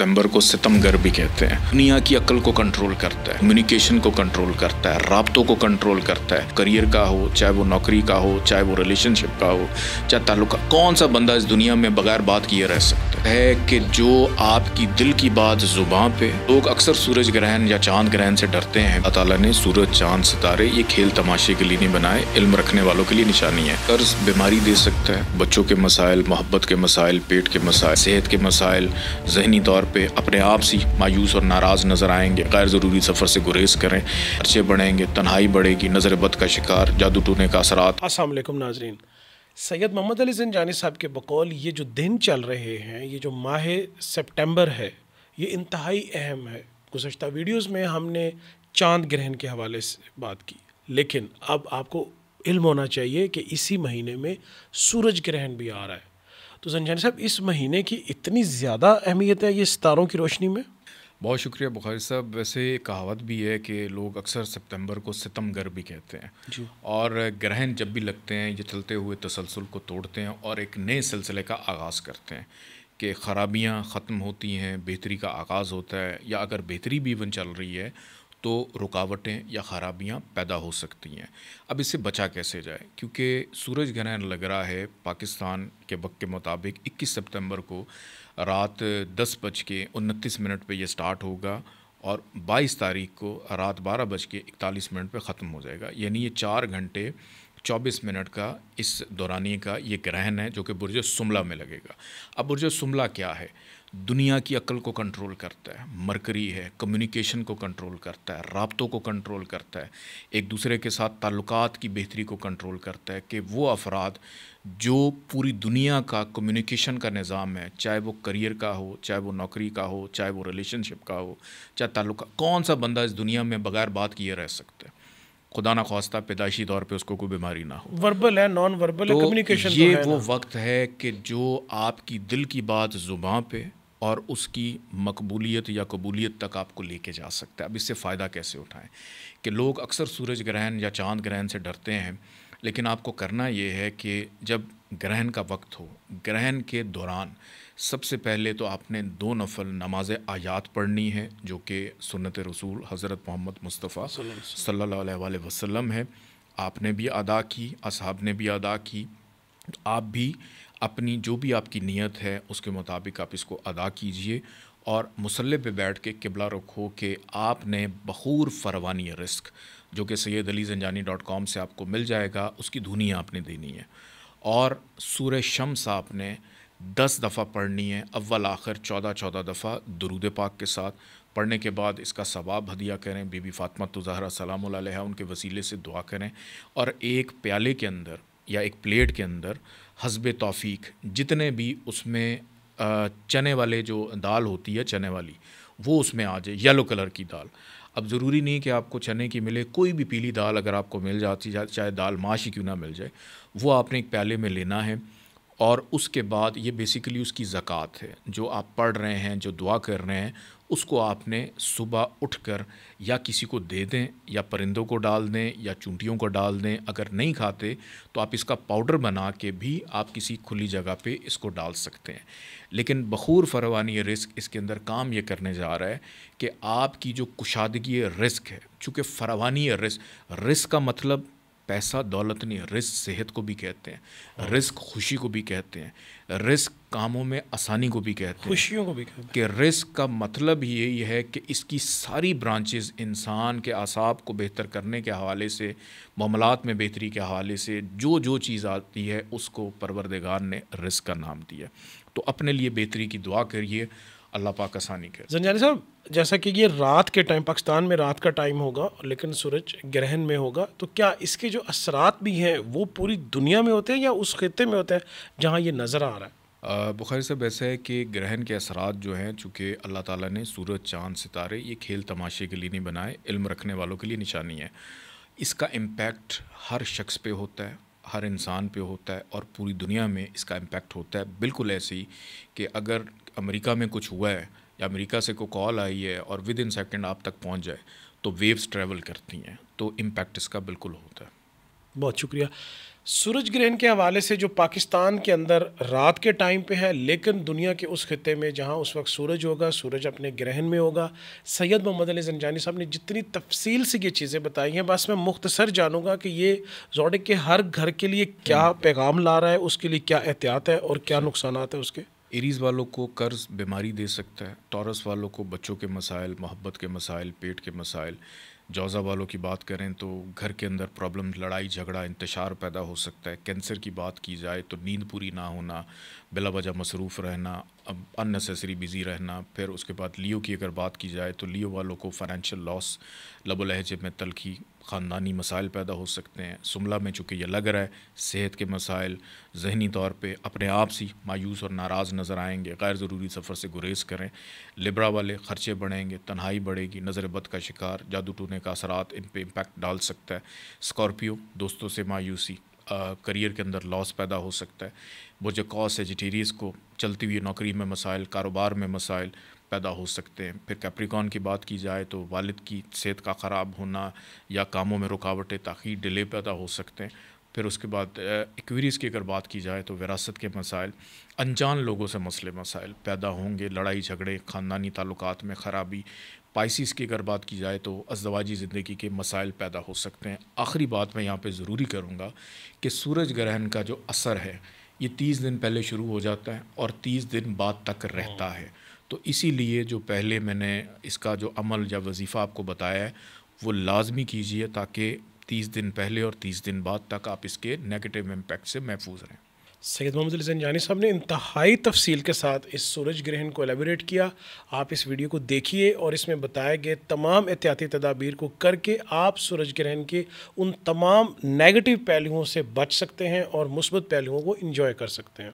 सितंबर को सितमगर भी कहते हैं। दुनिया की अक्ल को कंट्रोल करता है, कम्युनिकेशन को कंट्रोल करता है, राब्तों को कंट्रोल करता है। करियर का हो, चाहे वो नौकरी का हो, चाहे वो रिलेशनशिप का हो, चाहे ताल्लुक। कौन सा बंदा इस दुनिया में बगैर बात किए रह सकता है कि जो आपकी दिल की बात जुबान पे। लोग अक्सर सूरज ग्रहण या चांद ग्रहण से डरते हैं। अल्लाह ताला ने सूरज, चांद, सितारे ये खेल तमाशे के लिए नहीं बनाए, इल्म रखने वालों के लिए निशानी है। कर्ज बीमारी दे सकता है, बच्चों के मसाइल, मोहब्बत के मसाइल, पेट के मसाइल, सेहत के मसाइल। ज़हनी तौर पे अपने आप से मायूस और नाराज़ नज़र आएंगे। गैर ज़रूरी सफ़र से गुरेज करें, खर्चे बढ़ेंगे, तन्हाई बढ़ेगी, नज़र बद का शिकार, जादू टूने का असरात। अस्सलाम वालेकुम नाज़रीन, सैयद मोहम्मद अली ज़ंजानी साहब के बकौल ये जो दिन चल रहे हैं, ये जो माह सितंबर है, ये इंतहाई अहम है। गुज़श्ता वीडियोज़ में हमने चांद ग्रहण के हवाले से बात की, लेकिन अब आपको इल्म होना चाहिए कि इसी महीने में सूरज ग्रहण भी आ रहा है। तो ज़ंजानी साहब, इस महीने की इतनी ज़्यादा अहमियत है ये सितारों की रोशनी में? बहुत शुक्रिया बुखारी साहब। वैसे कहावत भी है कि लोग अक्सर सितंबर को सितमगर भी कहते हैं जी। और ग्रहण जब भी लगते हैं ये चलते हुए तसलसल को तोड़ते हैं और एक नए सिलसिले का आगाज़ करते हैं कि ख़राबियाँ ख़त्म होती हैं, बेहतरी का आगाज़ होता है, या अगर बेहतरी भी इवन चल रही है तो रुकावटें या ख़राबियाँ पैदा हो सकती हैं। अब इससे बचा कैसे जाए, क्योंकि सूरज ग्रहण लग रहा है पाकिस्तान के वक्त के मुताबिक 21 सितंबर को रात 10:29 पे ये स्टार्ट होगा और 22 तारीख को रात 12:41 पे ख़त्म हो जाएगा। यानी ये 4 घंटे 24 मिनट का इस दौरानिए का ये ग्रहण है जो कि बुर्ज सुमला में लगेगा। अब बुर्ज सुमला क्या है? दुनिया की अक्ल को कंट्रोल करता है, मरकरी है, कम्युनिकेशन को कंट्रोल करता है, राब्तों को कंट्रोल करता है, एक दूसरे के साथ ताल्लुकात की बेहतरी को कंट्रोल करता है कि वो अफराद जो पूरी दुनिया का कम्युनिकेशन का निज़ाम है, चाहे वो करियर का हो, चाहे वो नौकरी का हो, चाहे वो रिलेशनशिप का हो, चाहे ताल्लुक, कौन सा बंदा इस दुनिया में बगैर बात किए रह सकता है? खुदा ना ख्वास्ता पैदाइशी तौर पे उसको कोई बीमारी ना हो। वर्बल है, नॉन वर्बल है, कम्युनिकेशन ये तो है वो ना। वक्त है कि जो आपकी दिल की बात ज़ुबान पे और उसकी मकबूलियत या कबूलियत तक आपको लेके जा सकता है। अब इससे फ़ायदा कैसे उठाएं कि लोग अक्सर सूरज ग्रहण या चांद ग्रहण से डरते हैं, लेकिन आपको करना ये है कि जब ग्रहण का वक्त हो, ग्रहण के दौरान सबसे पहले तो आपने 2 नफल नमाज आयात पढ़नी है जो कि सुन्नत रसूल हज़रत मोहम्मद मुस्तफ़ा सल्लल्लाहु अलैहि वसल्लम है। आपने भी अदा की, असहाब ने भी अदा की, आप भी अपनी जो भी आपकी नीयत है उसके मुताबिक आप इसको अदा कीजिए और मुसल्ले पे बैठ के किबला रुख हो के आपने बखूर फरवानी रिस्क जो कि sayyidalizanjani.com से आपको मिल जाएगा, उसकी धुनी आपने देनी है और सूरह शम्स आपने 10 दफ़ा पढ़नी है, अव्वल आखिर 14 दफ़ा दुरूद पाक के साथ। पढ़ने के बाद इसका सवाब हदिया करें, बीबी फ़ातिमा ज़हरा सलामुल्लाह अलैहा उनके वसीले से दुआ करें और एक प्याले के अंदर या एक प्लेट के अंदर हस्बे तौफीक जितने भी उसमें चने वाले जो दाल होती है चने वाली, वो उसमें आ जाए, येलो कलर की दाल। अब ज़रूरी नहीं कि आपको चने की मिले, कोई भी पीली दाल अगर आपको मिल जाती, चाहे दाल माश ही क्यों ना मिल जाए, वो आपने एक प्याले में लेना है और उसके बाद ये बेसिकली उसकी ज़कात है। जो आप पढ़ रहे हैं, जो दुआ कर रहे हैं, उसको आपने सुबह उठकर या किसी को दे दें या परिंदों को डाल दें या चूंटियों को डाल दें। अगर नहीं खाते तो आप इसका पाउडर बना के भी आप किसी खुली जगह पे इसको डाल सकते हैं। लेकिन बखूर फरवानी रिस्क इसके अंदर काम ये करने जा रहा है कि आपकी जो कुशादगी रिस्क है, चूँकि फरवानी रिस्क का मतलब पैसा दौलत नहीं, रिस्क सेहत को भी कहते हैं, रिस्क खुशी को भी कहते हैं, रिस्क कामों में आसानी को भी कहते हैं, खुशियों को भी कहते हैं। कि रिस्क का मतलब यही है कि इसकी सारी ब्रांचेस इंसान के आसाब को बेहतर करने के हवाले से, मामलात में बेहतरी के हवाले से जो जो चीज़ आती है उसको परवरदिगार ने रिस्क का नाम दिया। तो अपने लिए बेहतरी की दुआ करिए, अल्लाह पाक आसानी करे। ज़ंजानी साहब, जैसा कि ये रात के टाइम, पाकिस्तान में रात का टाइम होगा लेकिन सूरज ग्रहण में होगा, तो क्या इसके जो असरात भी हैं वो पूरी दुनिया में होते हैं या उस खित्ते में होते हैं जहाँ ये नज़र आ रहा है? बुखारी साहब, ऐसा है कि ग्रहण के असरात जो हैं, चूँकि अल्लाह ताला ने सूरज, चाँद, सितारे ये खेल तमाशे के लिए नहीं बनाए, इल्म रखने वालों के लिए निशानी है। इसका इम्पैक्ट हर शख्स पे होता है, हर इंसान पे होता है और पूरी दुनिया में इसका इम्पैक्ट होता है। बिल्कुल ऐसे ही कि अगर अमेरिका में कुछ हुआ है या अमेरिका से कोई कॉल आई है और विद इन सेकेंड आप तक पहुंच जाए तो वेव्स ट्रैवल करती हैं, तो इम्पैक्ट इसका बिल्कुल होता है। बहुत शुक्रिया। سورج گرہن کے حوالے سے جو پاکستان کے اندر رات کے ٹائم پہ ہے، لیکن دنیا کے اس خطے میں جہاں اس وقت سورج ہوگا، سورج اپنے گرہن میں ہوگا، سید محمد علی زنجانی صاحب نے جتنی تفصیل سے یہ چیزیں بتائی ہیں، بس میں مختصر جانوں گا کہ یہ زوڈک کے ہر گھر کے لیے کیا پیغام لا رہا ہے، اس کے لیے کیا احتیاط ہے اور کیا نقصانات ہیں اس کے۔ ایریز والوں کو قرض بیماری دے سکتا ہے، ٹورس والوں کو بچوں کے مسائل، محبت کے مسائل، پیٹ کے مسائل، جوزہ والوں کی بات کریں تو گھر کے اندر پرابلم، لڑائی جھگڑا، انتشار پیدا ہو سکتا ہے۔ کینسر کی بات کی جائے تو نیند پوری نہ ہونا، بلا وجہ مصروف رہنا، ان نیسیسری بزی رہنا۔ پھر اس کے بعد لیو کی اگر بات کی جائے تو لیو والوں کو فائنینشیل لاس، لب و لہجے میں تلخی، خاندانی مسائل پیدا ہو سکتے ہیں۔ سملہ میں چونکہ یہ لگ رہا ہے صحت کے مسائل، ذہنی طور پہ اپنے آپ سے مایوس اور ناراض نظر آئیں گے، غیر ضروری سفر سے گریز کریں۔ لبرا والے خرچے بڑھیں گے، تنہائی بڑھے گی، نظر بد کا شکار، جادو ٹونے کا اثرات ان پہ امپیکٹ ڈال سکتا ہے۔ اسکارپیو دوستوں سے مایوسی، کریئر کے اندر لاس پیدا ہو سکتا ہے۔ برج قوس سیجیٹیریس کو چلتی ہوئی نوکری میں مسائل، کاروبار میں مسائل پیدا ہو سکتے ہیں۔ پھر کیپریکان کی بات کی جائے تو والد کی صحت کا خراب ہونا یا کاموں میں رکاوٹیں، تاخیر، ڈیلے پیدا ہو سکتے ہیں۔ پھر اس کے بعد ایکویریز کی اگر بات کی جائے تو وراثت کے مسائل، انجان لوگوں سے مسئلے مسائل پیدا ہوں گے، لڑائی جھگڑے، خاندانی تعلقات میں خرابی۔ پائسیز کی اگر بات کی جائے تو ازدواجی زندگی کے مسائل پیدا ہو سکتے ہیں۔ آخری بات میں یہاں پہ ضروری کروں گا کہ سورج گرہن کا جو اثر ہے یہ 30 دن پہلے شروع ہو جاتا ہے اور 30 دن بعد تک رہتا ہے۔ تو اسی لیے جو پہلے میں نے اس کا جو عمل یا وظیفہ آپ کو بتایا ہے وہ لازمی کیجیے تاکہ 30 دن پہلے اور 30 دن بعد تک آپ اس کے نیگیٹو امپیکٹ سے محفوظ رہیں۔ سید محمد علی زنجانی صاحب نے انتہائی تفصیل کے ساتھ اس سورج گرہن کو ایلیبوریٹ کیا۔ آپ اس ویڈیو کو دیکھیے اور اس میں بتائے گئے تمام احتیاطی تدابیر کو کر کے آپ سورج گرہن کے ان تمام نیگیٹو پہلوؤں سے بچ سکتے ہیں اور مثبت پہلوؤں کو انجوائے کر سکتے ہیں۔